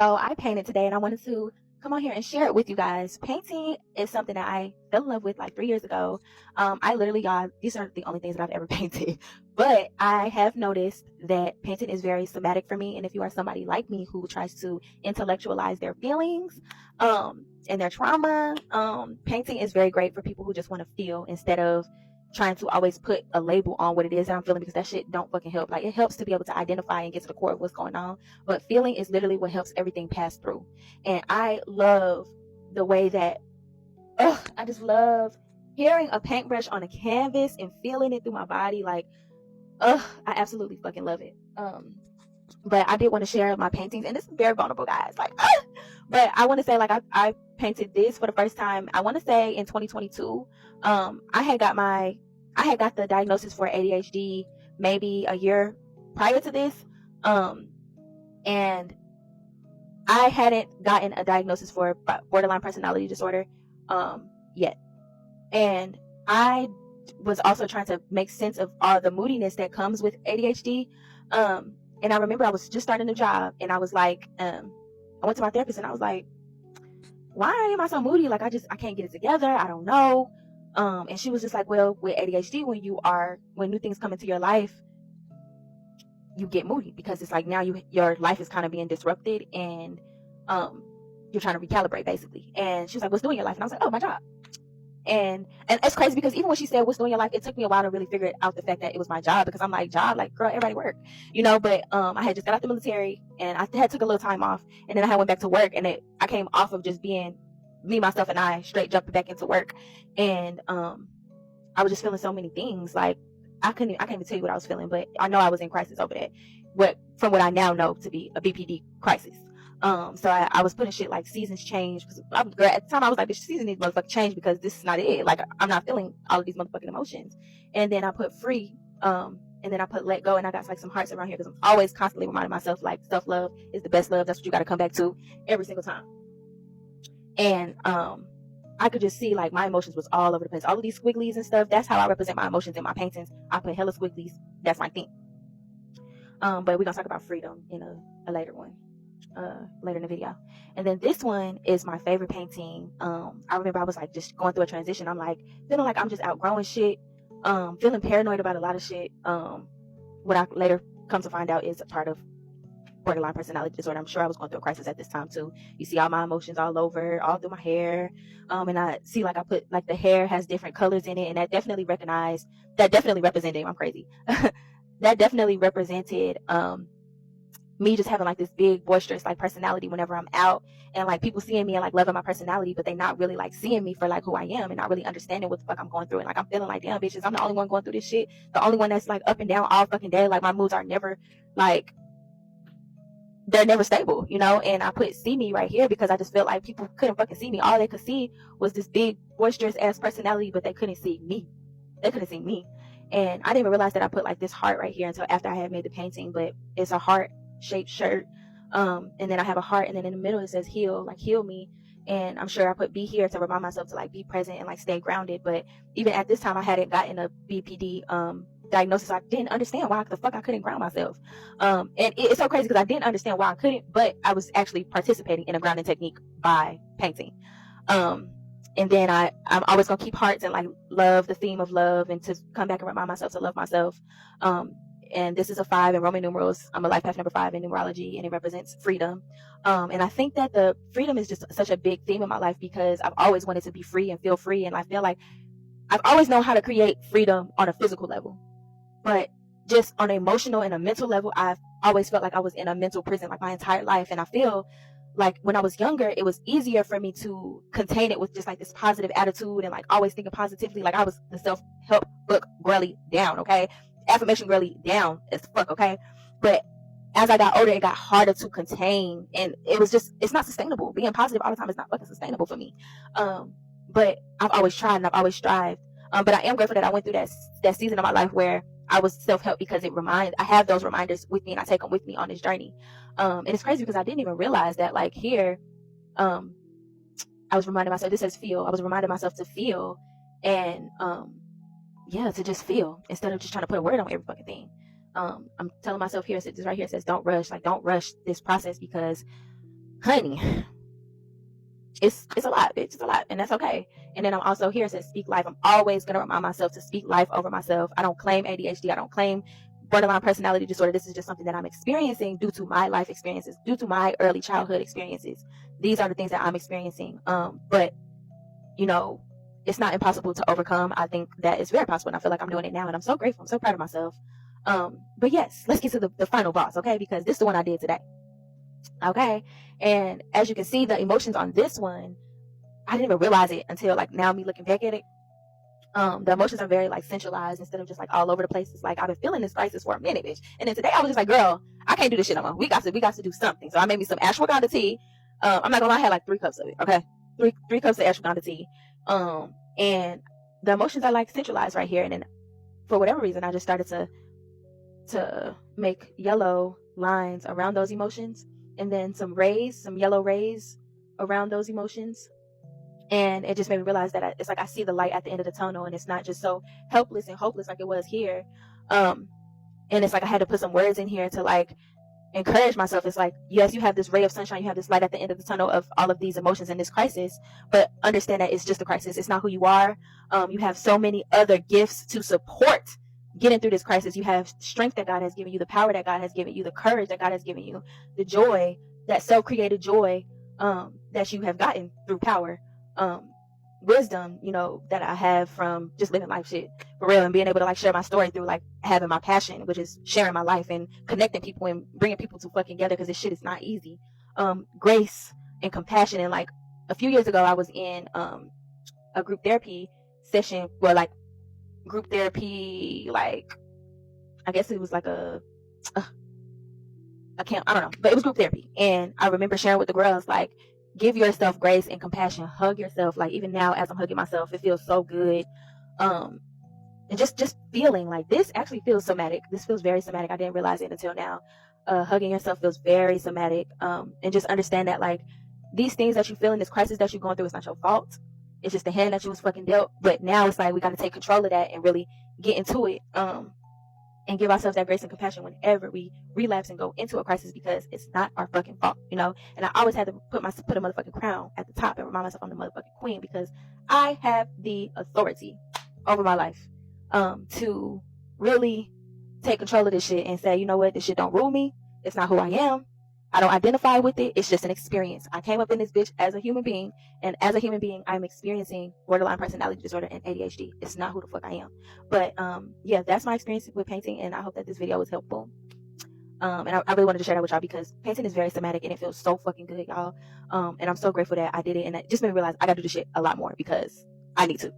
So I painted today and I wanted to come on here and share it with you guys. Painting is something that I fell in love with like 3 years ago. I literally, y'all, these are the only things that I've ever painted. But I have noticed that painting is very somatic for me. And if you are somebody like me who tries to intellectualize their feelings and their trauma, painting is very great for people who just want to feel instead of trying to always put a label on what it is that I'm feeling, because that shit don't fucking help. Like, it helps to be able to identify and get to the core of what's going on, but feeling is literally what helps everything pass through. And I love the way that I just love hearing a paintbrush on a canvas and feeling it through my body. Like, I absolutely fucking love it. But I did want to share my paintings, and this is very vulnerable, guys. Like, but I want to say, like, I painted this for the first time, I want to say in 2022. I had got the diagnosis for ADHD maybe a year prior to this. And I hadn't gotten a diagnosis for borderline personality disorder yet. And I was also trying to make sense of all the moodiness that comes with ADHD. And I remember I was just starting a job, and I was like, I went to my therapist and I was like, why am I so moody? Like, I can't get it together. I don't know. And she was just like, well, with ADHD, when new things come into your life, you get moody, because it's like now your life is kind of being disrupted, and you're trying to recalibrate basically. And she was like, what's doing your life? And I was like, oh, my job. And it's crazy, because even when she said what's doing your life, it took me a while to really figure out the fact that it was my job, because I'm like, job, like, girl, everybody work, but I had just got out the military, and I had took a little time off, and then I went back to work, and I came off of just being me, myself, and I straight jumping back into work. And I was just feeling so many things. Like, I can't even tell you what I was feeling, but I know I was in crisis over that. From what I now know to be a BPD crisis. So I was putting shit like seasons change, because at the time I was like, this season needs motherfucking change, because this is not it. Like, I'm not feeling all of these motherfucking emotions. And then I put free, and then I put let go, and I got like some hearts around here, because I'm always constantly reminding myself, like, self-love is the best love. That's what you got to come back to every single time. And I could just see, like, my emotions was all over the place. All of these squigglies and stuff, that's how I represent my emotions in my paintings. I put hella squigglies. That's my thing. But we're gonna talk about freedom in a later one, later in the video. And then this one is my favorite painting. I remember I was like just going through a transition. I'm like feeling like I'm just outgrowing shit, feeling paranoid about a lot of shit. What I later come to find out is a part of borderline personality disorder. I'm sure I was going through a crisis at this time too. You see all my emotions all over, all through my hair. And I see, like, I put, like, the hair has different colors in it, and that definitely represented, I'm crazy. That definitely represented me just having like this big boisterous like personality whenever I'm out, and like people seeing me and like loving my personality, but they not really like seeing me for like who I am, and not really understanding what the fuck I'm going through. And like, I'm feeling like, damn, bitches, I'm the only one going through this shit, the only one that's like up and down all fucking day. Like, my moods are never like, they're never stable, and I put see me right here, because I just felt like people couldn't fucking see me. All they could see was this big boisterous ass personality, but they couldn't see me. And I didn't even realize that I put like this heart right here until after I had made the painting. But it's a heart shaped shirt, and then I have a heart, and then in the middle it says heal, like heal me. And I'm sure I put be here to remind myself to like be present and like stay grounded. But even at this time, I hadn't gotten a BPD diagnosis. So I didn't understand why the fuck I couldn't ground myself. And it's so crazy, because I didn't understand why I couldn't, but I was actually participating in a grounding technique by painting. And then I'm always gonna keep hearts and like love, the theme of love, and to come back and remind myself to love myself. And this is a 5 in Roman numerals. I'm a life path number 5 in numerology, and it represents freedom. And I think that the freedom is just such a big theme in my life, because I've always wanted to be free and feel free. And I feel like I've always known how to create freedom on a physical level, but just on an emotional and a mental level, I've always felt like I was in a mental prison like my entire life. And I feel like when I was younger, it was easier for me to contain it with just like this positive attitude and like always thinking positively. Like, I was the self-help book girly down, okay? Affirmation girly down as fuck, okay? But as I got older, it got harder to contain, and it's not sustainable. Being positive all the time is not fucking sustainable for me. But I've always tried and I've always strived. But I am grateful that I went through that season of my life where I was self-help, because I have those reminders with me, and I take them with me on this journey. And it's crazy, because I didn't even realize that, like, here, I was reminding myself, this says feel. I was reminding myself to feel, and to just feel instead of just trying to put a word on every fucking thing. I'm telling myself here, this right here says, don't rush. Like, don't rush this process, because honey, it's a lot, bitch. It's a lot, and that's okay. And then I'm also here to speak life. I'm always gonna remind myself to speak life over myself. I don't claim ADHD. I don't claim borderline personality disorder. This is just something that I'm experiencing due to my life experiences, due to my early childhood experiences. These are the things that I'm experiencing. But you know, it's not impossible to overcome. I think that it's very possible, and I feel like I'm doing it now, and I'm so grateful. I'm so proud of myself. But yes, let's get to the final boss, okay? Because this is the one I did today. Okay. And as you can see, the emotions on this one, I didn't even realize it until like now me looking back at it. The emotions are very like centralized instead of just like all over the place. It's like I've been feeling this crisis for a minute, bitch. And then today I was just like, girl, I can't do this shit no more. We got to do something. So I made me some ashwagandha tea. I'm not gonna lie, I had like 3 cups of it. Okay, three cups of ashwagandha tea. And the emotions are like centralized right here. And then for whatever reason, I just started to make yellow lines around those emotions, and then some yellow rays around those emotions. And it just made me realize that it's like I see the light at the end of the tunnel, and it's not just so helpless and hopeless like it was here. And it's like I had to put some words in here to like encourage myself. It's like, yes, you have this ray of sunshine, you have this light at the end of the tunnel of all of these emotions in this crisis, but understand that it's just a crisis. It's not who you are. You have so many other gifts to support getting through this crisis. You have strength that God has given you, the power that God has given you, the courage that God has given you, the joy, that self-created joy that you have gotten through power, wisdom, that I have from just living life shit for real, and being able to like share my story through like having my passion, which is sharing my life and connecting people and bringing people to fucking together, because this shit is not easy. Grace and compassion. And like a few years ago I was in a group therapy session, where like group therapy, like I guess it was like a camp, I don't know, but it was group therapy. And I remember sharing with the girls, like, give yourself grace and compassion, hug yourself. Like even now as I'm hugging myself, it feels so good. And just feeling like this actually feels somatic. This feels very somatic. I didn't realize it until now. Hugging yourself feels very somatic. And just understand that like these things that you feel in this crisis that you're going through, it's not your fault. It's just the hand that you was fucking dealt. But now it's like we got to take control of that and really get into it. And give ourselves that grace and compassion whenever we relapse and go into a crisis, because it's not our fucking fault, And I always had to put a motherfucking crown at the top and remind myself I'm the motherfucking queen, because I have the authority over my life to really take control of this shit and say, you know what, this shit don't rule me. It's not who I am. I don't identify with it. It's just an experience. I came up in this bitch as a human being, and as a human being, I'm experiencing borderline personality disorder and ADHD. It's not who the fuck I am. But yeah, that's my experience with painting, and I hope that this video was helpful. And I really wanted to share that with y'all, because painting is very somatic and it feels so fucking good, y'all. And I'm so grateful that I did it, and it just made me realize I gotta do this shit a lot more, because I need to.